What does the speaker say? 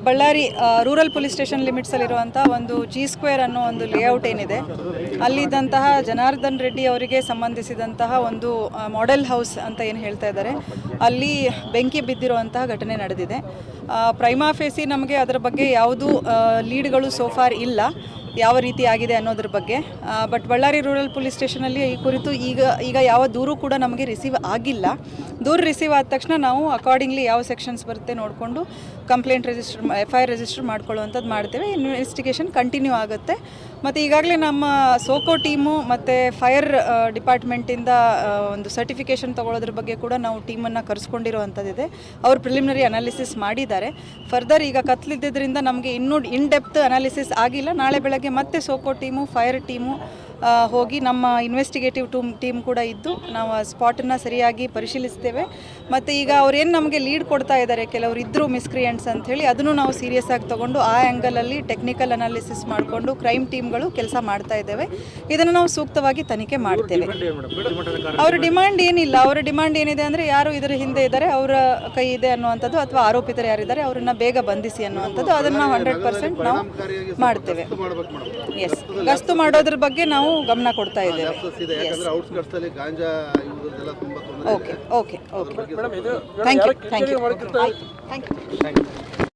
Ballari rural police station ಲಿಮಿಟ್ಸಲ್ಲಿರುವಂಥ ಒಂದು G² ಅನ್ನೋ ಒಂದು ಲೇಔಟ್ ಏನಿದೆ, ಅಲ್ಲಿದ್ದಂತಹ ಜನಾರ್ದನ್ ರೆಡ್ಡಿ ಅವರಿಗೆ ಸಂಬಂಧಿಸಿದಂತಹ ಒಂದು ಮಾಡೆಲ್ ಹೌಸ್ ಅಂತ ಏನು ಹೇಳ್ತಾ ಇದ್ದಾರೆ, ಅಲ್ಲಿ ಬೆಂಕಿ ಬಿದ್ದಿರುವಂತಹ ಘಟನೆ ನಡೆದಿದೆ. ಪ್ರೈಮಾ ಫೇಸಿ ನಮಗೆ ಅದರ ಬಗ್ಗೆ ಯಾವುದೂ ಲೀಡ್ಗಳು ಸೋಫಾರ್ ಇಲ್ಲ, ಯಾವ ರೀತಿ ಆಗಿದೆ ಅನ್ನೋದ್ರ ಬಗ್ಗೆ. ಬಟ್ ಬಳ್ಳಾರಿ ರೂರಲ್ ಪೊಲೀಸ್ ಸ್ಟೇಷನಲ್ಲಿ ಈ ಕುರಿತು ಈಗ ಯಾವ ದೂರು ಕೂಡ ನಮಗೆ ರಿಸೀವ್ ಆಗಿಲ್ಲ. ದೂರು ರಿಸೀವ್ ಆದ ತಕ್ಷಣ ನಾವು ಅಕಾರ್ಡಿಂಗ್ಲಿ ಯಾವ ಸೆಕ್ಷನ್ಸ್ ಬರುತ್ತೆ ನೋಡಿಕೊಂಡು ಕಂಪ್ಲೇಂಟ್ FIR ರಿಜಿಸ್ಟರ್ ಮಾಡ್ಕೊಳ್ಳುವಂಥದ್ದು ಮಾಡ್ತೇವೆ. ಇನ್ವೆಸ್ಟಿಗೇಷನ್ ಕಂಟಿನ್ಯೂ ಆಗುತ್ತೆ. ಮತ್ತು ಈಗಾಗಲೇ ನಮ್ಮ ಸೋಕೋ ಟೀಮು ಮತ್ತು ಫೈರ್ ಡಿಪಾರ್ಟ್ಮೆಂಟಿಂದ ಒಂದು ಸರ್ಟಿಫಿಕೇಷನ್ ತೊಗೊಳೋದ್ರ ಬಗ್ಗೆ ಕೂಡ ನಾವು ಟೀಮನ್ನು ಕರೆಸ್ಕೊಂಡಿರುವಂಥದ್ದಿದೆ. ಅವರು ಪ್ರಿಲಿಮಿನರಿ ಅನಾಲಿಸಿಸ್ ಮಾಡಿದ್ದಾರೆ. ಫರ್ದರ್ ಈಗ ಕತ್ಲಿದ್ದರಿಂದ ನಮಗೆ ಇನ್ನೂ ಇನ್ ಡೆಪ್ತ್ ಅನಾಲಿಸಿಸ್ ಆಗಿಲ್ಲ. ನಾಳೆ ಬೆಳಗ್ಗೆ ಮತ್ತೆ ಸೋಕೋ ಟೀಮು ಫೈರ್ ಟೀಮು ಹೋಗಿ ನಮ್ಮ ಇನ್ವೆಸ್ಟಿಗೇಟಿವ್ ಟೀಮ್ ಕೂಡ ಇದ್ದು ನಾವು ಆ ಸ್ಪಾಟನ್ನು ಸರಿಯಾಗಿ ಪರಿಶೀಲಿಸ್ತೇವೆ. ಮತ್ತು ಈಗ ಅವ್ರೇನು ನಮಗೆ ಲೀಡ್ ಕೊಡ್ತಾ ಇದ್ದಾರೆ, ಕೆಲವರು ಇದ್ದರು ಮಿಸ್ಕ್ರಿಯೆಂಟ್ಸ್ ಅಂಥೇಳಿ, ಅದನ್ನು ನಾವು ಸೀರಿಯಸ್ ಆಗಿ ತೊಗೊಂಡು ಆ ಆ್ಯಂಗಲಲ್ಲಿ ಟೆಕ್ನಿಕಲ್ ಅನಾಲಿಸಿಸ್ ಮಾಡಿಕೊಂಡು ಕ್ರೈಮ್ ಟೀಮ್ಗಳು ಕೆಲಸ ಮಾಡ್ತಾ ಇದ್ದೇವೆ. ಇದನ್ನು ನಾವು ಸೂಕ್ತವಾಗಿ ತನಿಖೆ ಮಾಡ್ತೇವೆ. ಅವರ ಡಿಮಾಂಡ್ ಏನಿಲ್ಲ. ಅವರ ಡಿಮಾಂಡ್ ಏನಿದೆ ಅಂದರೆ ಯಾರು ಇದರ ಹಿಂದೆ ಇದ್ದಾರೆ, ಅವರ ಕೈ ಇದೆ ಅನ್ನುವಂಥದ್ದು, ಅಥವಾ ಆರೋಪಿತರು ಯಾರಿದ್ದಾರೆ ಅವರನ್ನು ಬೇಗ ಬಂಧಿಸಿ ಅನ್ನುವಂಥದ್ದು, ಅದನ್ನು ನಾವು 100% ನಾವು ಮಾಡ್ತೇವೆ. ಎಸ್, ಗಸ್ತು ಮಾಡೋದ್ರ ಬಗ್ಗೆ ನಾವು ಗಮನ ಕೊಡ್ತಾ ಇದ್ದೇವೆ. Okay okay okay, thank you.